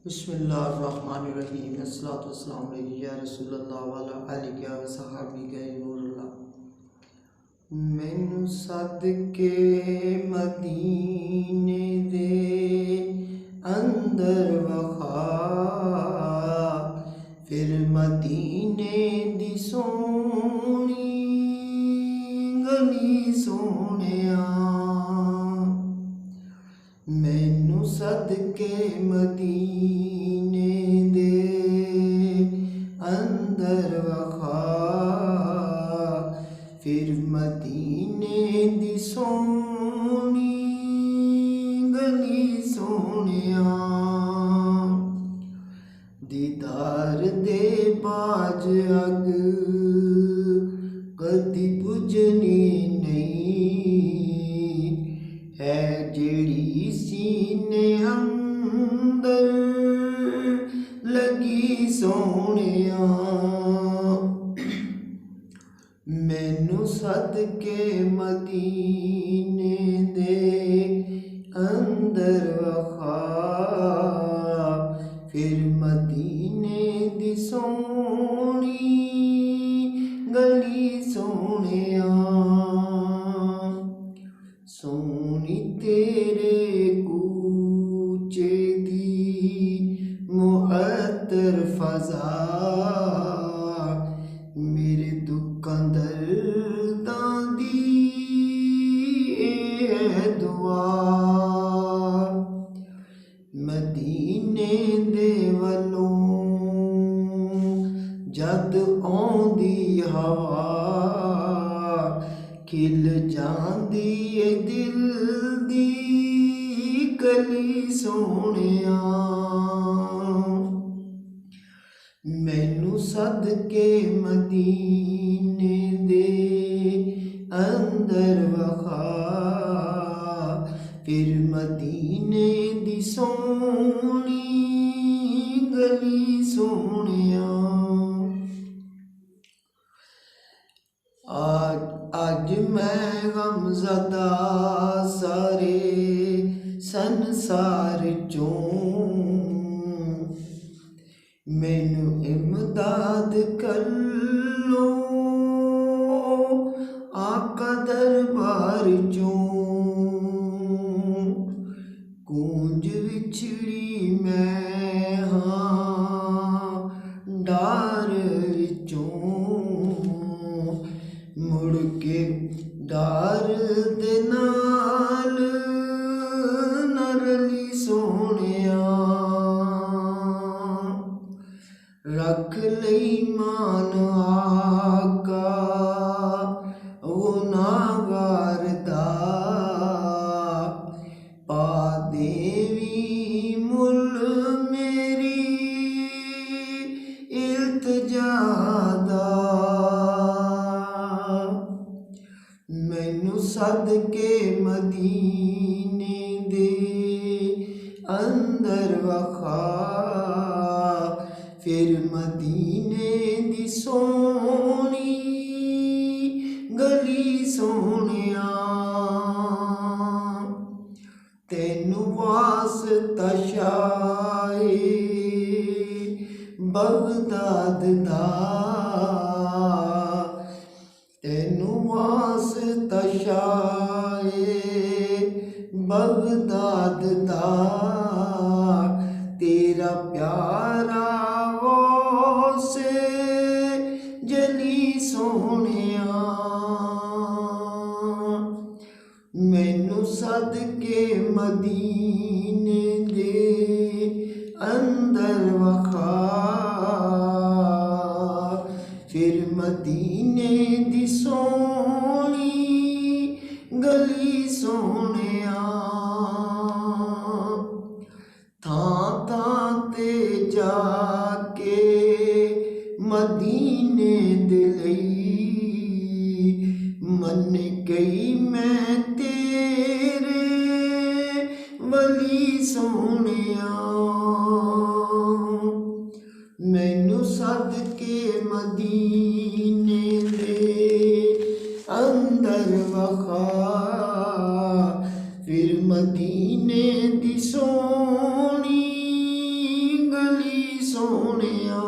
बिस्मिल्लाहिर्रहमानिर्रहीम अस्सलातु वस्सलामु अलैका या रसूलल्लाह व अला आलिका व सहाबिका या नूरुल्लाह। मैनू सदके मदीने दे अंदर वखा, फिर मदीने दी सोहनी गली सोहणिया। मैनू सदके मदीने दे अंदर वखा, फिर मदीने दी सोहनी गली सोहणिया। दीदार दे बाज अग कदी बुझनी नहीं है, जेड़ी सीने अंदर लगी सोहणिया। मैनू सदके मदीने दे अंदर वखा, फिर मदीने दी सोहनी गली सोहणिया। सोहनी तेरे कूचे दी मुअत्तर फज़ा, मेरे दुखां दर्दां दी दुआ। मदीने दे वलों जद आउंदी हवा, खिल जांदी ए दिल दी कली सोहणिया। मैनू सदके मदीने दे अंदर वखा, फिर मदीने दी सोहनी गली सोहणिया। आज मैं गमज़दा सारे संसार चों, मैनू इमदाद कर लो आका दरबार चों। गूंज विछड़ी मैं हाँ डार विचों, मुड़ के डार दे नाल न रली सोहणिया। रख लई मान आका गुनाहगार दा, पा देवी मुल मेरी इल्तिजा दा। मैनू सदके मदीने दे अंदर वखा, फिर मदीने दी सोहनी गली सोहणिया। तैनू वास्ता शाए बगदाद दा, तैनू वास्ता शाए बगदाद दा, तेरा प्यारा से जली सोहणिया। मैनू सदके मदीने दे अंदर वखा, फिर मदीने दी सोहनी गली सोहणिया। थां थां ते जाके मदीने दे लई, मन गई मैं तेरे वली सोहणिया। मैनू सदके मदीने दे अंदर वखा, फिर मदीने दी सोहनी ਸੋਹਣਿਆ।